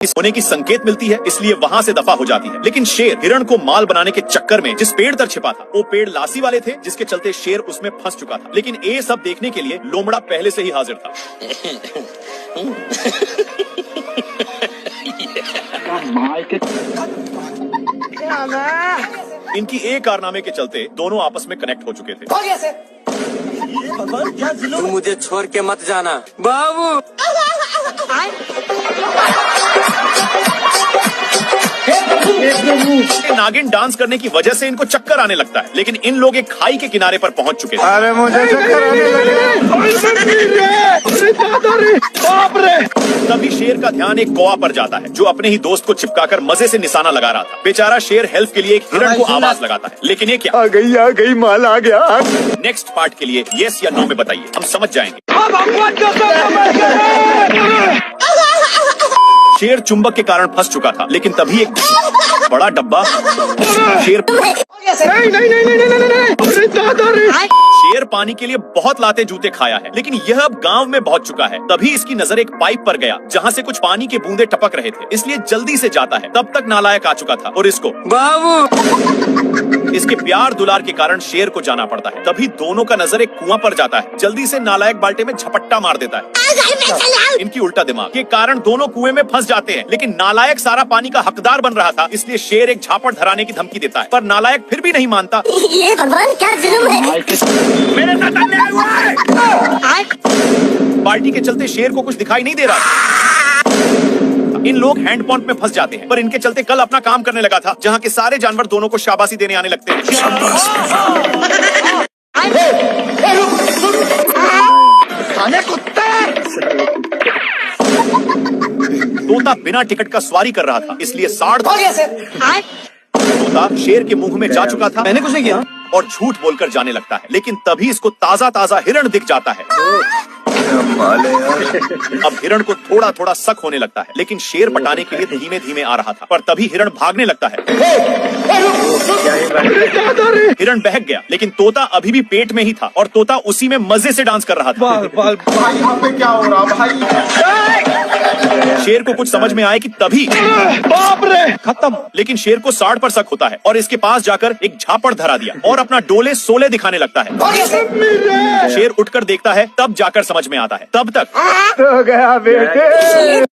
इस होने की संकेत मिलती है, इसलिए वहाँ से दफा हो जाती है। लेकिन शेर हिरण को माल बनाने के चक्कर में जिस पेड़ तक छिपा था, वो पेड़ लासी वाले थे, जिसके चलते शेर उसमें फंस चुका था। लेकिन ये सब देखने के लिए लोमड़ा पहले से ही हाजिर था। इनकी एक कारनामे के चलते दोनों आपस में कनेक्ट हो चुके थे। तू मुझे छोड़ के मत जाना बाबू। नागिन डांस करने की वजह से इनको चक्कर आने लगता है, लेकिन इन लोग एक खाई के किनारे पर पहुंच चुके थे। अरे मुझे चक्कर आने लगे। बाप रे। तभी शेर का ध्यान एक कौवा पर जाता है, जो अपने ही दोस्त को चिपकाकर मजे से निशाना लगा रहा था। बेचारा शेर हेल्प के लिए एक हिरण को आवाज लगाता है, लेकिन ये क्या? आ गई माल आ गया। नेक्स्ट पार्ट के लिए यस या नो में बताइए, हम समझ जाएंगे। शेर चुंबक के कारण फंस चुका था, लेकिन तभी एक बड़ा डब्बा शेर शेर पानी के लिए बहुत लाते जूते खाया है, लेकिन यह अब गांव में पहुंच चुका है। तभी इसकी नजर एक पाइप पर गया, जहां से कुछ पानी के बूंदे टपक रहे थे, इसलिए जल्दी से जाता है। तब तक नालायक आ चुका था और इसको बाबू इसके प्यार दुलार के कारण शेर को जाना पड़ता है। तभी दोनों का नजर एक कुआं पर जाता है। जल्दी से नालायक बाल्टे में झपट्टा मार देता है। इनकी उल्टा दिमाग के कारण दोनों कुएं में फंस जाते हैं, लेकिन नालायक सारा पानी का हकदार बन रहा था, इसलिए शेर एक झापड़ धराने की धमकी देता है, पर नालायक फिर भी नहीं मानता। ये भगवान क्या जुल्म है। मेरे साथ अन्याय हुआ है। बाल्टी के चलते शेर को कुछ दिखाई नहीं दे रहा। इन लोग हैंड पंप में फंस जाते हैं, पर इनके चलते कल अपना काम करने लगा था, जहाँ के सारे जानवर दोनों को शाबाशी देने आने लगते हैं। तोता बिना टिकट का सवारी कर रहा था, इसलिए साड़ तोता शेर के मुंह में जा चुका था। मैंने कुछ नहीं किया और झूठ बोलकर जाने लगता है, लेकिन तभी इसको ताजा ताजा हिरण दिख जाता है। अब हिरण को थोड़ा थोड़ा शक होने लगता है, लेकिन शेर पटाने के लिए धीमे धीमे आ रहा था, पर तभी हिरण भागने लगता है। हिरण बहक गया, लेकिन तोता अभी भी पेट में ही था, और तोता उसी में मजे से डांस कर रहा था। भाई यहाँ पे क्या हो रहा भाई? शेर को कुछ समझ में आए कि तभी बाप रे खत्म। लेकिन शेर को साड़ पर शक होता है, और इसके पास जाकर एक झापड़ धरा दिया और अपना डोले सोले दिखाने लगता है। शेर उठकर देखता है, तब जाकर समझ में आता है। तब तक तो गया बेटे।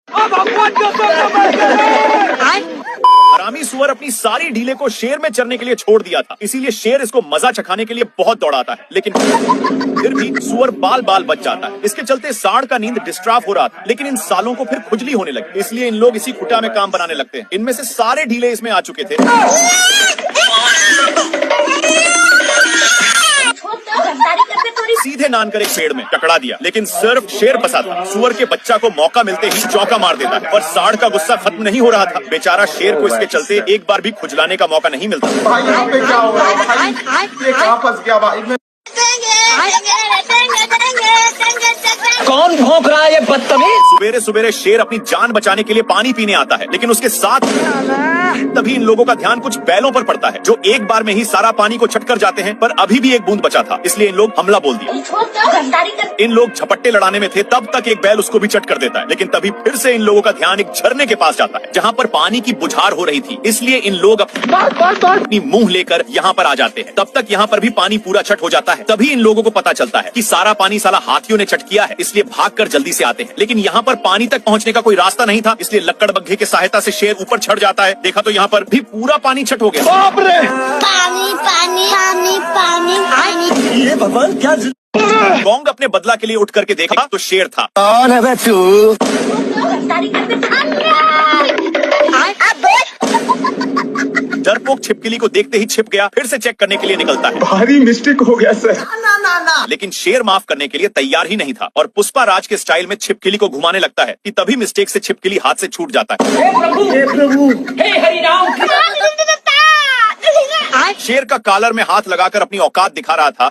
हरामी सुअर अपनी सारी ढीले को शेर में चरने के लिए छोड़ दिया था, इसीलिए शेर इसको मजा चखाने के लिए बहुत दौड़ाता है, लेकिन फिर भी सुअर बाल बाल बच जाता है। इसके चलते साड़ का नींद डिस्टर्ब हो रहा था, लेकिन इन सालों को फिर खुजली होने लगी, इसलिए इन लोग इसी खुटा में काम बनाने लगते हैं। इनमें से सारे ढीले इसमें आ चुके थे। सीधे नान कर एक पेड़ में टकरा दिया, लेकिन सिर्फ शेर फंसा था। सुअर के बच्चा को मौका मिलते ही चौका मार देता है, पर साड़ का गुस्सा खत्म नहीं हो रहा था। बेचारा शेर को इसके चलते एक बार भी खुजलाने का मौका नहीं मिलता। भाई यहाँ पे क्या हो रहा है भाई? ये कहाँ फंस गया भाई? कौन भौंक रहा है ये बदतमीज? सुबेरे सुबेरे शेर अपनी जान बचाने के लिए पानी पीने आता है, लेकिन उसके साथ तभी इन लोगों का ध्यान कुछ बैलों पर पड़ता है, जो एक बार में ही सारा पानी को छटकर जाते हैं, पर अभी भी एक बूंद बचा था, इसलिए इन लोग हमला बोल दिया। इन लोग झपट्टे लड़ाने में थे, तब तक एक बैल उसको भी चट कर देता है, लेकिन तभी फिर से इन लोगों का ध्यान एक झरने के पास जाता है, जहाँ पर पानी की बुझार हो रही थी, इसलिए इन लोग अपनी मुंह लेकर यहाँ पर आ जाते हैं। तब तक यहाँ पर भी पानी पूरा छट हो जाता है। तभी इन लोगों को पता चलता है कि सारा पानी साला हाथियों ने चट किया है, इसलिए भागकर जल्दी से आते हैं, लेकिन यहाँ पर पानी तक पहुँचने का कोई रास्ता नहीं था, इसलिए लक्कड़ बग्घे की सहायता से शेर ऊपर चढ़ जाता है। देखा तो यहाँ पर भी पूरा पानी छट हो गया। बाप रे। पानी पानी पानी पानी पानी। ये भगवान क्या गोंग अपने बदला के लिए उठ करके देखा तो शेर था। कौन है बे तू? डरपोक छिपकली को देखते ही छिप गया, फिर से चेक करने के लिए निकलता है। भारी मिस्टेक हो गया सर। लेकिन शेर माफ करने के लिए तैयार ही नहीं था, और पुष्पा राज के स्टाइल में छिपकली को घुमाने लगता है कि तभी मिस्टेक से छिपकली हाथ से छूट जाता है। शेर का कॉलर में हाथ लगाकर अपनी औकात दिखा रहा था।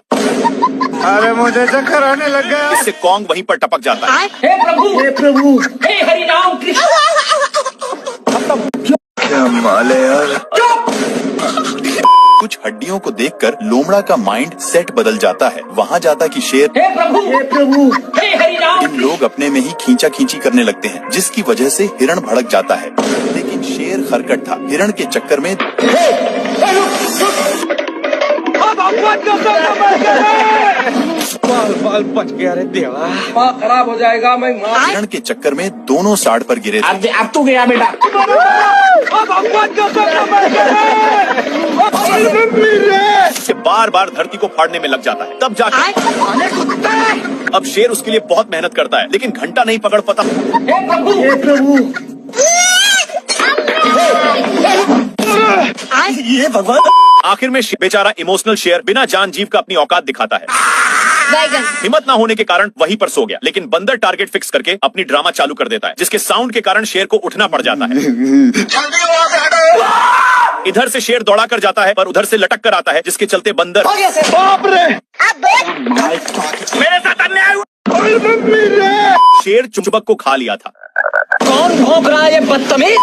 अरे मुझे चक्कर आने लग गया। इससे कॉन्ग वहीं पर टपक जाता है। हे प्रभु हे हरि राम कृष्ण। क्या माल है यार। कुछ हड्डियों को देखकर लोमड़ा का माइंड सेट बदल जाता है। वहाँ जाता कि शेर, हे प्रभु हे हरि राम इन लोग अपने में ही खींचा खींची करने लगते हैं, जिसकी वजह से हिरण भड़क जाता है। लेकिन शेर खरकट था। हिरण के चक्कर में बाल बच गया रे देवा, माँ खराब हो जाएगा। मैं माँ हिरण के चक्कर में दोनों साड़ पर गिरे थे। अब तू गया बेटा। बार बार धरती को फाड़ने में लग जाता है। तब जाकर अब शेर उसके लिए बहुत मेहनत करता है, लेकिन घंटा नहीं पकड़ पाता। हे प्रभु ये भगवान। आखिर में बेचारा इमोशनल शेर बिना जान जीव का अपनी औकात दिखाता है। हिम्मत ना होने के कारण वहीं पर सो गया, लेकिन बंदर टारगेट फिक्स करके अपनी ड्रामा चालू कर देता है, जिसके साउंड के कारण शेर को उठना पड़ जाता है। इधर से शेर दौड़ा कर जाता है, पर उधर से लटक कर आता है, जिसके चलते बंदर बाप रे मेरे साथ अन्याय हुआ। शेर चुचबक को खा लिया था। कौन भौंक रहा है ये बदतमीज?